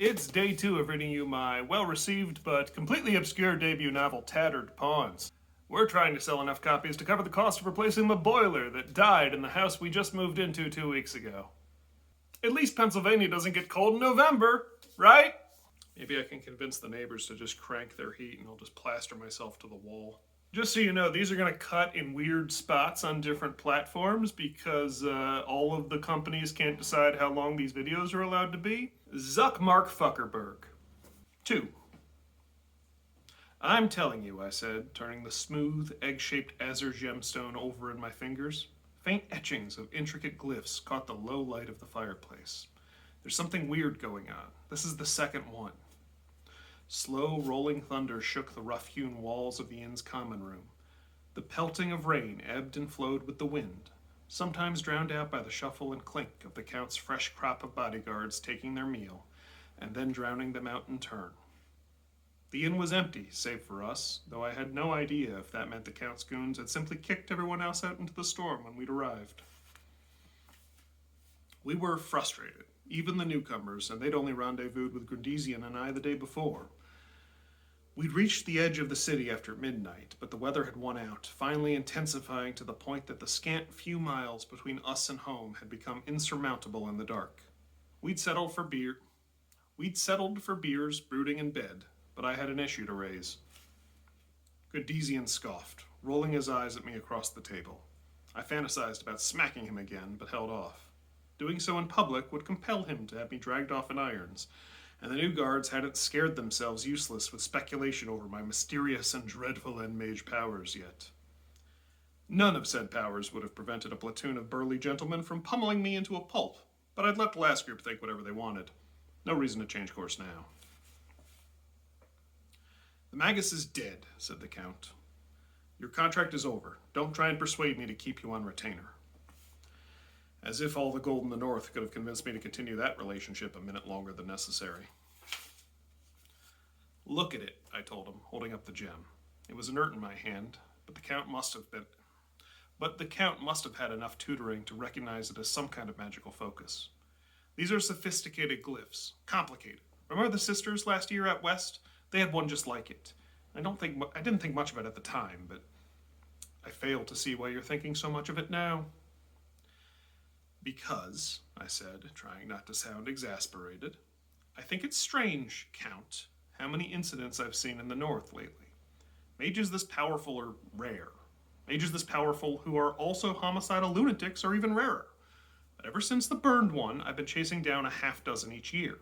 It's day 2 of reading you my well-received but completely obscure debut novel, Tattered Pawns. We're trying to sell enough copies to cover the cost of replacing the boiler that died in the house we just moved into 2 weeks ago. At least Pennsylvania doesn't get cold in November, right? Maybe I can convince the neighbors to just crank their heat and I'll just plaster myself to the wall. Just so you know, these are going to cut in weird spots on different platforms because all of the companies can't decide how long these videos are allowed to be. Zuck Mark Fuckerberg. 2. I'm telling you, I said, turning the smooth, egg-shaped azure gemstone over in my fingers. Faint etchings of intricate glyphs caught the low light of the fireplace. There's something weird going on. This is the second one. Slow, rolling thunder shook the rough-hewn walls of the inn's common room. The pelting of rain ebbed and flowed with the wind, sometimes drowned out by the shuffle and clink of the Count's fresh crop of bodyguards taking their meal, and then drowning them out in turn. The inn was empty, save for us, though I had no idea if that meant the Count's goons had simply kicked everyone else out into the storm when we'd arrived. We were frustrated, even the newcomers, and they'd only rendezvoused with Goodreads and I the day before. We'd reached the edge of the city after midnight, but the weather had won out, finally intensifying to the point that the scant few miles between us and home had become insurmountable in the dark. We'd settled for beers, brooding in bed, but I had an issue to raise. Goodreads scoffed, rolling his eyes at me across the table. I fantasized about smacking him again, but held off. Doing so in public would compel him to have me dragged off in irons, and the new guards hadn't scared themselves useless with speculation over my mysterious and dreadful end-mage powers yet. None of said powers would have prevented a platoon of burly gentlemen from pummeling me into a pulp, but I'd let the last group think whatever they wanted. No reason to change course now. The Magus is dead, said the Count. Your contract is over. Don't try and persuade me to keep you on retainer. As if all the gold in the north could have convinced me to continue that relationship a minute longer than necessary. Look at it, I told him, holding up the gem. It was inert in my hand, but the Count must have had enough tutoring to recognize it as some kind of magical focus. These are sophisticated glyphs, complicated. Remember the sisters last year out west? They had one just like it. I didn't think much of it at the time, but I fail to see why you're thinking so much of it now. Because, I said, trying not to sound exasperated, I think it's strange, Count, how many incidents I've seen in the north lately. Mages this powerful are rare. Mages this powerful who are also homicidal lunatics are even rarer. But ever since the burned one, I've been chasing down a half dozen each year.